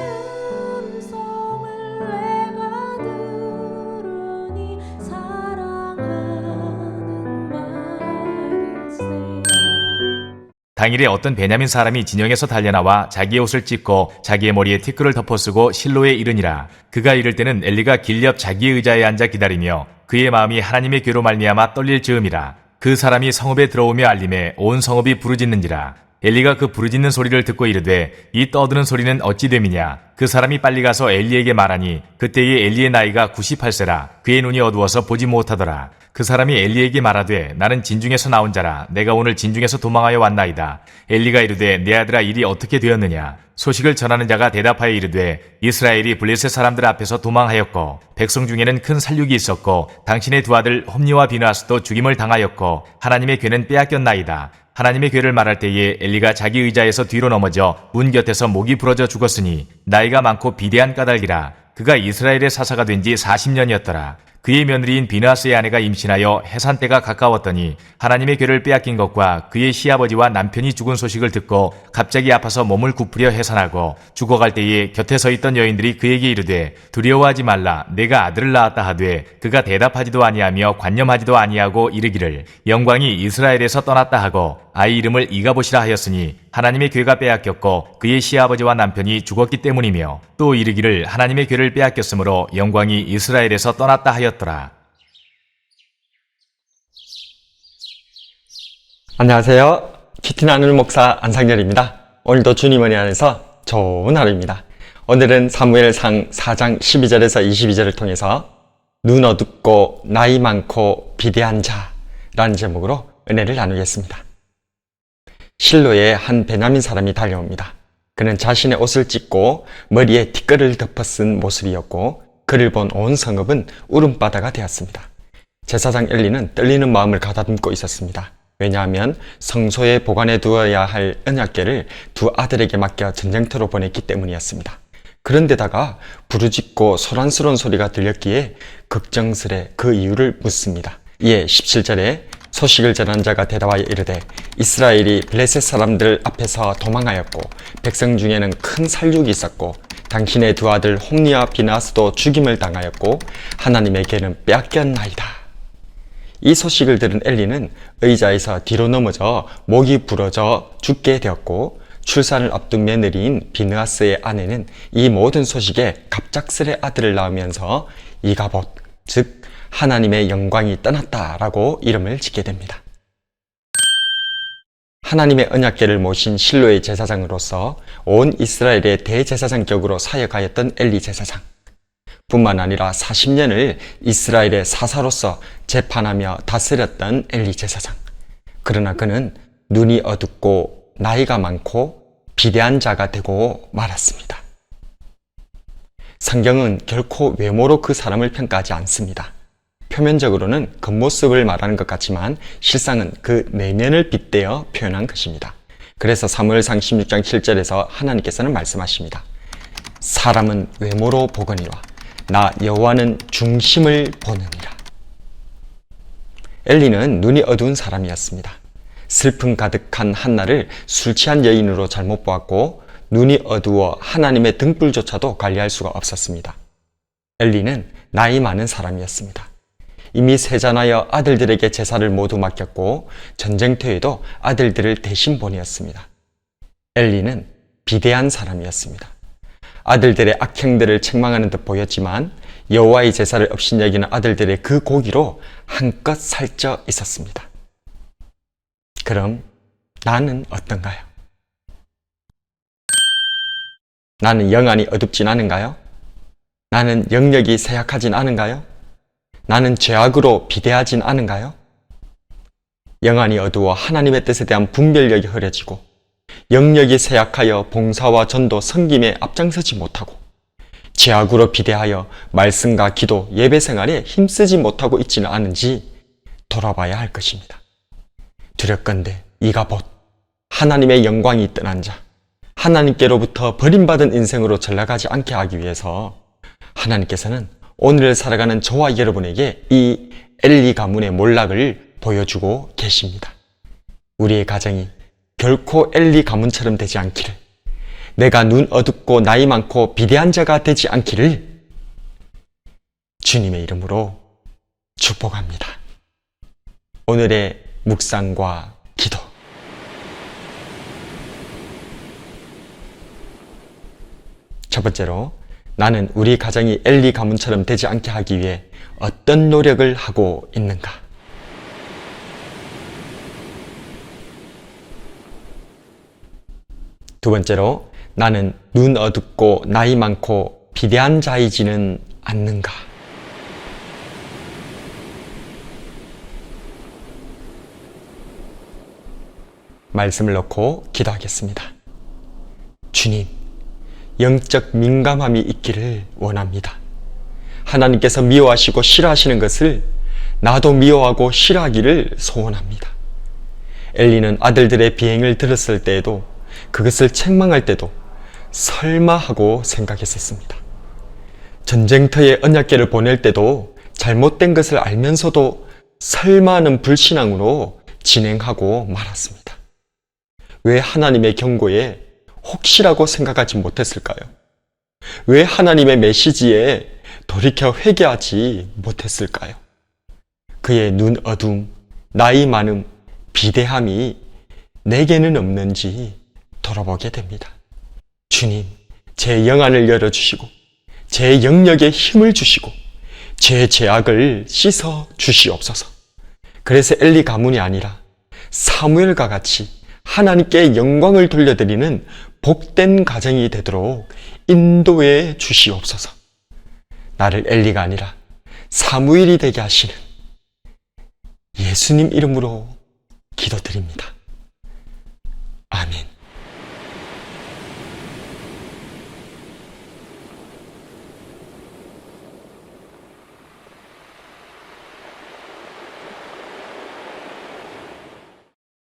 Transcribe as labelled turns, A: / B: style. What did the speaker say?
A: 음성을 내가 들으니 사랑하는 말일세.
B: 당일에 어떤 베냐민 사람이 진영에서 달려나와 자기의 옷을 찢고 자기의 머리에 티끌을 덮어쓰고 실로에 이르니라. 그가 이를 때는 엘리가 길 옆 자기의 의자에 앉아 기다리며 그의 마음이 하나님의 괴로 말미암아 떨릴 즈음이라. 그 사람이 성읍에 들어오며 알림에 온 성읍이 부르짖는지라. 엘리가 그 부르짖는 소리를 듣고 이르되 이 떠드는 소리는 어찌 됨이냐. 그 사람이 빨리 가서 엘리에게 말하니 그때의 엘리의 나이가 98세라. 그의 눈이 어두워서 보지 못하더라. 그 사람이 엘리에게 말하되 나는 진중에서 나온 자라. 내가 오늘 진중에서 도망하여 왔나이다. 엘리가 이르되 내 아들아 일이 어떻게 되었느냐. 소식을 전하는 자가 대답하여 이르되 이스라엘이 블레셋 사람들 앞에서 도망하였고 백성 중에는 큰 살육이 있었고 당신의 두 아들 홈니와 비느하스도 죽임을 당하였고 하나님의 괴는 빼앗겼나이다. 하나님의 괴를 말할 때에 엘리가 자기 의자에서 뒤로 넘어져 문 곁에서 목이 부러져 죽었으니 나이가 많고 비대한 까닭이라. 그가 이스라엘의 사사가 된 지 40년이었더라. 그의 며느리인 비느하스의 아내가 임신하여 해산 때가 가까웠더니 하나님의 괴를 빼앗긴 것과 그의 시아버지와 남편이 죽은 소식을 듣고 갑자기 아파서 몸을 굽으려 해산하고 죽어갈 때에 곁에 서 있던 여인들이 그에게 이르되 두려워하지 말라. 내가 아들을 낳았다 하되 그가 대답하지도 아니하며 관념하지도 아니하고 이르기를 영광이 이스라엘에서 떠났다 하고 아이 이름을 이가봇이라 하였으니 하나님의 괴가 빼앗겼고 그의 시아버지와 남편이 죽었기 때문이며 또 이르기를 하나님의 괴를 빼앗겼으므로 영광이 이스라엘에서 떠났다 하였더라.
C: 안녕하세요. 키티나 하늘 목사 안상렬입니다. 오늘도 주님 은혜 안에서 좋은 하루입니다. 오늘은 사무엘상 4장 12절에서 22절을 통해서 눈 어둡고 나이 많고 비대한 자라는 제목으로 은혜를 나누겠습니다. 실로에 한 베냐민 사람이 달려옵니다. 그는 자신의 옷을 찢고 머리에 티끌을 덮어 쓴 모습이었고 그를 본 온 성읍은 울음바다가 되었습니다. 제사장 엘리는 떨리는 마음을 가다듬고 있었습니다. 왜냐하면 성소에 보관해 두어야 할 언약궤를 두 아들에게 맡겨 전쟁터로 보냈기 때문이었습니다. 그런데다가 부르짖고 소란스러운 소리가 들렸기에 걱정스레 그 이유를 묻습니다. 이에 17절에 소식을 전한 자가 대답하여 이르되 이스라엘이 블레셋 사람들 앞에서 도망하였고 백성 중에는 큰 살육이 있었고 당신의 두 아들 홈니와 비느하스도 죽임을 당하였고 하나님의 괴는 빼앗겼나이다. 이 소식을 들은 엘리는 의자에서 뒤로 넘어져 목이 부러져 죽게 되었고 출산을 앞둔 며느리인 비느하스의 아내는 이 모든 소식에 갑작스레 아들을 낳으면서 이가봇, 즉 하나님의 영광이 떠났다라고 이름을 짓게 됩니다. 하나님의 언약궤를 모신 실로의 제사장으로서 온 이스라엘의 대제사장 격으로 사역하였던 엘리 제사장. 뿐만 아니라 40년을 이스라엘의 사사로서 재판하며 다스렸던 엘리 제사장. 그러나 그는 눈이 어둡고 나이가 많고 비대한 자가 되고 말았습니다. 성경은 결코 외모로 그 사람을 평가하지 않습니다. 표면적으로는 겉모습을 말하는 것 같지만 실상은 그 내면을 빗대어 표현한 것입니다. 그래서 사무엘상 16장 7절에서 하나님께서는 말씀하십니다. 사람은 외모로 보거니와 나 여호와는 중심을 보느니라. 엘리는 눈이 어두운 사람이었습니다. 슬픔 가득한 한나를 술 취한 여인으로 잘못 보았고 눈이 어두워 하나님의 등불조차도 관리할 수가 없었습니다. 엘리는 나이 많은 사람이었습니다. 이미 세잔하여 아들들에게 제사를 모두 맡겼고 전쟁터에도 아들들을 대신 보내었습니다. 엘리는 비대한 사람이었습니다. 아들들의 악행들을 책망하는 듯 보였지만 여호와의 제사를 업신여기는 아들들의 그 고기로 한껏 살쪄 있었습니다. 그럼 나는 어떤가요? 나는 영안이 어둡진 않은가요? 나는 영역이 쇠약하진 않은가요? 나는 죄악으로 비대하진 않은가요? 영안이 어두워 하나님의 뜻에 대한 분별력이 흐려지고 영역이 쇠약하여 봉사와 전도, 섬김에 앞장서지 못하고 죄악으로 비대하여 말씀과 기도, 예배 생활에 힘쓰지 못하고 있지는 않은지 돌아봐야 할 것입니다. 두렵건대 이가봇, 하나님의 영광이 떠난 자, 하나님께로부터 버림받은 인생으로 전락하지 않게 하기 위해서 하나님께서는 오늘을 살아가는 저와 여러분에게 이 엘리 가문의 몰락을 보여주고 계십니다. 우리의 가정이 결코 엘리 가문처럼 되지 않기를, 내가 눈 어둡고 나이 많고 비대한 자가 되지 않기를 주님의 이름으로 축복합니다. 오늘의 묵상과 기도. 첫 번째로, 나는 우리 가정이 엘리 가문처럼 되지 않게 하기 위해 어떤 노력을 하고 있는가? 두 번째로, 나는 눈 어둡고 나이 많고 비대한 자이지는 않는가? 말씀을 놓고 기도하겠습니다. 주님, 영적 민감함이 있기를 원합니다. 하나님께서 미워하시고 싫어하시는 것을 나도 미워하고 싫어하기를 소원합니다. 엘리는 아들들의 비행을 들었을 때에도, 그것을 책망할 때도 설마 하고 생각했었습니다. 전쟁터에 언약궤를 보낼 때도 잘못된 것을 알면서도 설마 하는 불신앙으로 진행하고 말았습니다. 왜 하나님의 경고에 혹시라고 생각하지 못했을까요? 왜 하나님의 메시지에 돌이켜 회개하지 못했을까요? 그의 눈 어둠, 나이 많음, 비대함이 내게는 없는지 돌아보게 됩니다. 주님, 제 영안을 열어주시고 제 영역에 힘을 주시고 제 죄악을 씻어 주시옵소서. 그래서 엘리 가문이 아니라 사무엘과 같이 하나님께 영광을 돌려드리는 복된 가정이 되도록 인도해 주시옵소서. 나를 엘리가 아니라 사무엘이 되게 하시는 예수님 이름으로 기도드립니다. 아멘.